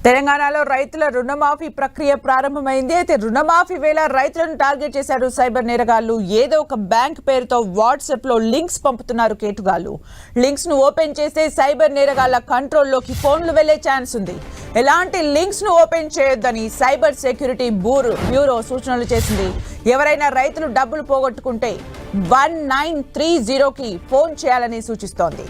తెలంగాణలో రైతుల రుణమాఫీ ప్రక్రియ ప్రారంభమైంది. అయితే రుణమాఫీ వేళ రైతులను టార్గెట్ చేశారు సైబర్ నేరగాళ్లు. ఏదో ఒక బ్యాంక్ పేరుతో వాట్సాప్ లో లింక్స్ పంపుతున్నారు కేటుగాళ్లు. లింక్స్ ను ఓపెన్ చేస్తే సైబర్ నేరగాళ్ల కంట్రోల్లోకి ఫోన్లు వెళ్లే ఛాన్స్ ఉంది. ఎలాంటి లింక్స్ ను ఓపెన్ చేయొద్దని సైబర్ సెక్యూరిటీ బ్యూరో సూచనలు చేసింది. ఎవరైనా రైతులు డబ్బులు పోగొట్టుకుంటే 1930కి ఫోన్ చేయాలని సూచిస్తోంది.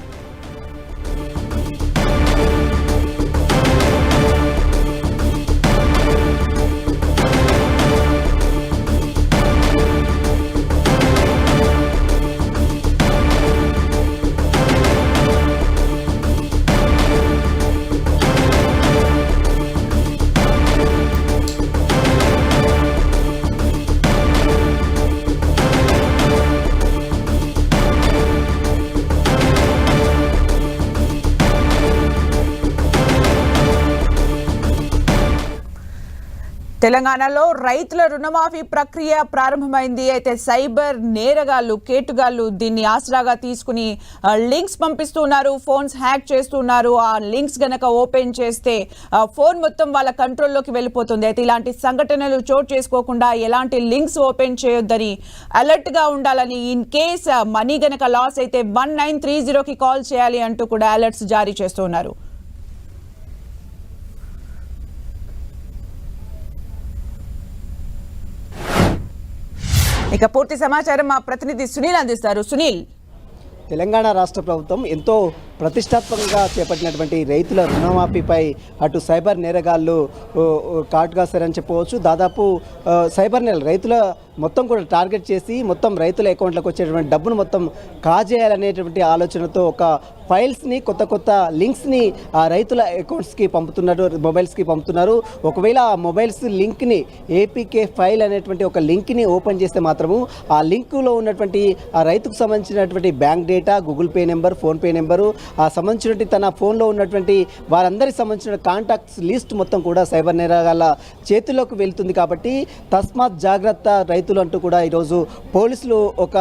తెలంగాణలో రైతుల రుణమాఫీ ప్రక్రియ ప్రారంభమైంది. అయితే సైబర్ నేరగాళ్లు కేటుగాళ్లు దీన్ని ఆసరాగా తీసుకుని లింక్స్ పంపిస్తున్నారు, ఫోన్స్ హ్యాక్ చేస్తున్నారు. ఆ లింక్స్ గనక ఓపెన్ చేస్తే ఫోన్ మొత్తం వాళ్ళ కంట్రోల్లోకి వెళ్ళిపోతుంది. అయితే ఇలాంటి సంఘటనలు చోటు చేసుకోకుండా ఎలాంటి లింక్స్ ఓపెన్ చేయొద్దని, అలర్ట్ గా ఉండాలని, ఇన్ కేస్ మనీ గనక లాస్ అయితే 1930కి కాల్ చేయాలి అంటూ కూడా అలర్ట్స్ జారీ చేస్తున్నారు. ఇక పూర్తి సమాచారం మా ప్రతినిధి సునీల్ అందిస్తారు. సునీల్, తెలంగాణ రాష్ట్ర ప్రభుత్వం ఎంతో ప్రతిష్టాత్మకంగా చేపట్టినటువంటి రైతుల రుణమాఫీపై అటు సైబర్ నేరగాళ్లు కాటుగాస్తారని చెప్పవచ్చు. దాదాపు సైబర్ నేర రైతుల మొత్తం కూడా టార్గెట్ చేసి మొత్తం రైతుల అకౌంట్లకు వచ్చేటువంటి డబ్బును మొత్తం కాజేయాలనేటువంటి ఆలోచనతో ఒక ఫైల్స్ని కొత్త లింక్స్ని ఆ రైతుల అకౌంట్స్కి పంపుతున్నారు, మొబైల్స్కి పంపుతున్నారు. ఒకవేళ ఆ మొబైల్స్ లింక్ని ఏపీకే ఫైల్ అనేటువంటి ఒక లింక్ని ఓపెన్ చేస్తే మాత్రము ఆ లింకులో ఉన్నటువంటి ఆ రైతుకు సంబంధించినటువంటి bank data, Google pay number, PhonePe number, ఆ సంబంధించినటువంటి తన ఫోన్లో ఉన్నటువంటి వారందరికి సంబంధించిన కాంటాక్ట్స్ లిస్ట్ మొత్తం కూడా సైబర్ నేరగాళ్ల చేతుల్లోకి వెళ్తుంది. కాబట్టి తస్మాత్ జాగ్రత్త రైతులు అంటూ కూడా ఈరోజు పోలీసులు ఒక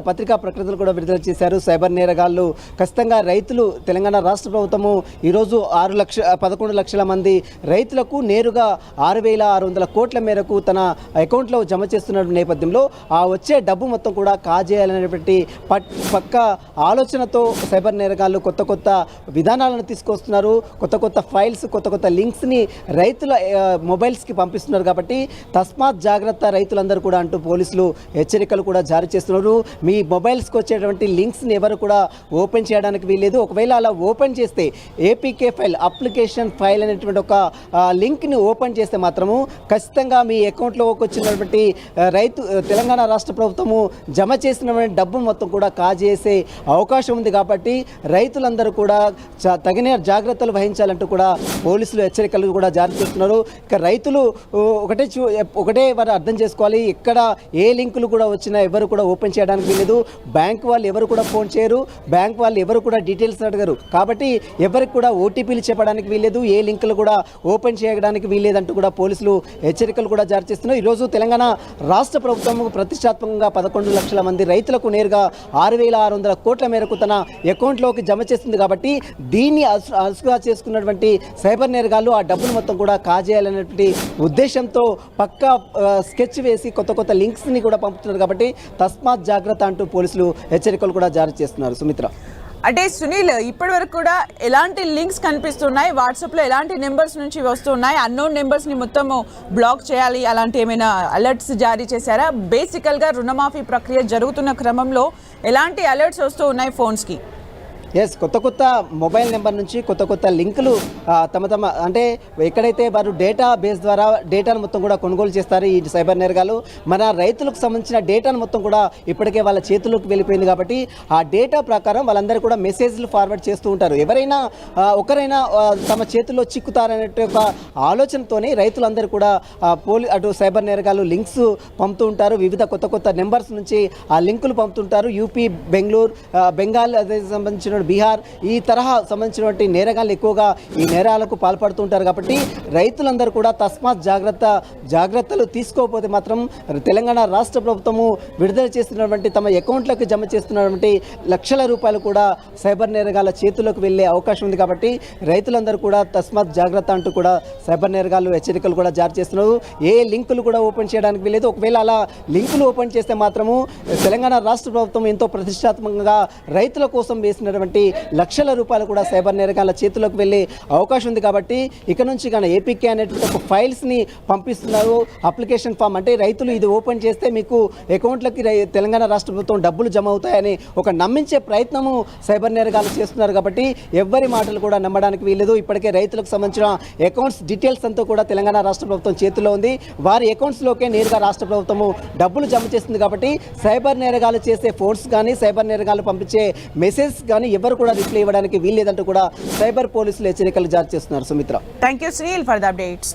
పత్రికా ప్రకటనలు కూడా విడుదల చేశారు. సైబర్ నేరగాళ్లు ఖచ్చితంగా రైతులు తెలంగాణ రాష్ట్ర ప్రభుత్వము ఈరోజు 11 లక్షల మంది రైతులకు నేరుగా 6,600 కోట్ల మేరకు తన అకౌంట్లో జమ చేస్తున్న నేపథ్యంలో ఆ వచ్చే డబ్బు మొత్తం కూడా కాజేయాలనేటువంటి పక్క ఆలోచనతో సైబర్ నేరగాళ్లు కొత్త విధానాలను తీసుకొస్తున్నారు. కొత్త ఫైల్స్, కొత్త లింక్స్ని రైతుల మొబైల్స్కి పంపిస్తున్నారు. కాబట్టి తస్మాత్ జాగ్రత్త రైతులందరూ కూడా అంటూ పోలీసులు హెచ్చరికలు కూడా జారీ చేస్తున్నారు. మీ మొబైల్స్కి వచ్చేటువంటి లింక్స్ని ఎవరు కూడా ఓపెన్ చేయడానికి వీల్లేదు. ఒకవేళ అలా ఓపెన్ చేస్తే ఏపీకే ఫైల్, అప్లికేషన్ ఫైల్ అనేటువంటి ఒక లింక్ని ఓపెన్ చేస్తే మాత్రము ఖచ్చితంగా మీ అకౌంట్లోకి వచ్చినటువంటి తెలంగాణ రాష్ట్ర ప్రభుత్వము జమ చేసినటువంటి డబ్బు మొత్తం కూడా కాజేసే అవకాశం ఉంది. కాబట్టి రైతులందరూ కూడా తగిన జాగ్రత్తలు వహించాలంటూ కూడా పోలీసులు హెచ్చరికలు కూడా జారీ చేస్తున్నారు. ఇక రైతులు ఒకటే వారు అర్థం చేసుకోవాలి, ఎక్కడ ఏ లింకులు కూడా వచ్చినా ఎవరు కూడా ఓపెన్ చేయడానికి వీలేదు. బ్యాంక్ వాళ్ళు ఎవరు కూడా ఫోన్ చేయరు, బ్యాంక్ వాళ్ళు ఎవరు కూడా డీటెయిల్స్ అడగరు. కాబట్టి ఎవరికి కూడా ఓటీపీలు చెప్పడానికి వీలేదు, ఏ లింకులు కూడా ఓపెన్ చేయడానికి వీలేదంటూ కూడా పోలీసులు హెచ్చరికలు కూడా జారీ చేస్తున్నారు. ఈరోజు తెలంగాణ రాష్ట్ర ప్రభుత్వం ప్రతిష్టాత్మకంగా 11 లక్షల మంది రైతులకు నేరుగా 6,600 కోట్ల మేరకు తన అకౌంట్లోకి జమ చేస్తుంది. కాబట్టి దీన్ని అసుగా చేసుకున్నటువంటి సైబర్ నేరగాళ్లు ఆ డబ్బును మొత్తం కూడా కాజేయాలనేటువంటి ఉద్దేశంతో పక్కా స్కెచ్ వేసి కొత్త లింక్స్ని కూడా పంపుతున్నారు. కాబట్టి తస్మాత్ జాగ్రత్త అంటూ పోలీసులు హెచ్చరికలు కూడా జారీ చేస్తున్నారు. సుమిత్ర, అంటే సునీల్, ఇప్పటి వరకు కూడా ఎలాంటి లింక్స్ కనిపిస్తున్నాయి, వాట్సాప్లో ఎలాంటి నెంబర్స్ నుంచి వస్తున్నాయి, అన్నోన్ నెంబర్స్ని మొత్తము బ్లాక్ చేయాలి, అలాంటి ఏమైనా అలర్ట్స్ జారీ చేశారా? బేసికల్గా రుణమాఫీ ప్రక్రియ జరుగుతున్న క్రమంలో ఎలాంటి అలర్ట్స్ వస్తూ ఉన్నాయి ఫోన్స్కి? ఎస్, కొత్త మొబైల్ నెంబర్ నుంచి కొత్త లింకులు తమ అంటే ఎక్కడైతే వారు డేటా బేస్ ద్వారా డేటాను మొత్తం కూడా కొనుగోలు చేస్తారు ఈ సైబర్ నేరగాలు. మన రైతులకు సంబంధించిన డేటాను మొత్తం కూడా ఇప్పటికే వాళ్ళ చేతుల్లోకి వెళ్ళిపోయింది. కాబట్టి ఆ డేటా ప్రకారం వాళ్ళందరూ కూడా మెసేజ్లు ఫార్వర్డ్ చేస్తూ ఉంటారు. ఎవరైనా ఒకరైనా తమ చేతుల్లో చిక్కుతారనే ఒక ఆలోచనతోనే రైతులందరూ కూడా అటు సైబర్ నేరగాలు లింక్స్ పంపుతూ ఉంటారు. వివిధ కొత్త నెంబర్స్ నుంచి ఆ లింకులు పంపుతుంటారు. యూపీ, బెంగాల్ అదే సంబంధించిన సంబంధించిన బీహార్ ఈ తరహా సంబంధించినటువంటి నేరగాళ్ళు ఎక్కువగా ఈ నేరాలకు పాల్పడుతుంటారు కాబట్టి రైతులందరూ కూడా తస్మాత్ జాగ్రత్తలు తీసుకోకపోతే మాత్రం తెలంగాణ రాష్ట్ర ప్రభుత్వము విడుదల చేస్తున్నటువంటి తమ అకౌంట్లకు జమ చేస్తున్నటువంటి లక్షల రూపాయలు కూడా సైబర్ నేరగాళ్ళ చేతుల్లోకి వెళ్ళే అవకాశం ఉంది కాబట్టి రైతులందరూ కూడా తస్మాత్ జాగ్రత్త అంటూ కూడా సైబర్ నేరగాళ్ళు హెచ్చరికలు కూడా జారీ చేస్తున్నారు. ఏ లింకులు కూడా ఓపెన్ చేయడానికి వీలేదు. ఒకవేళ అలా లింకులు ఓపెన్ చేస్తే మాత్రము తెలంగాణ రాష్ట్ర ప్రభుత్వం ఎంతో ప్రతిష్టాత్మకంగా రైతుల కోసం వేసినటువంటి లక్షల రూపాయలు కూడా సైబర్ నేరగాళ్ళ చేతుల్లోకి వెళ్ళే అవకాశం ఉంది కాబట్టి ఇక నుంచి కానీ ఏపీకే అనేటువంటి ఒక ఫైల్స్ని పంపిస్తున్నారు. అప్లికేషన్ ఫామ్ అంటే రైతులు ఇది ఓపెన్ చేస్తే మీకు అకౌంట్లకి తెలంగాణ రాష్ట్ర ప్రభుత్వం డబ్బులు జమ అవుతాయని ఒక నమ్మించే ప్రయత్నము సైబర్ నేరగాళ్ళు చేస్తున్నారు కాబట్టి ఎవ్వరి మాటలు కూడా నమ్మడానికి వీలేదు. ఇప్పటికే రైతులకు సంబంధించిన అకౌంట్స్ డీటెయిల్స్ అంతా కూడా తెలంగాణ రాష్ట్ర ప్రభుత్వం చేతిలో ఉంది. వారి అకౌంట్స్లోకే నేరుగా రాష్ట్ర ప్రభుత్వము డబ్బులు జమ చేస్తుంది కాబట్టి సైబర్ నేరగాళ్ళు చేసే ఫోన్స్ కానీ సైబర్ నేరగాళ్ళు పంపించే మెసేజ్ కానీ ఎవరు కూడా రిప్లై ఇవ్వడానికి వీల్లేదంటూ కూడా సైబర్ పోలీసులు హెచ్చరికలు జారీ చేస్తున్నారు. Sumitra, thank you Sunil for the updates.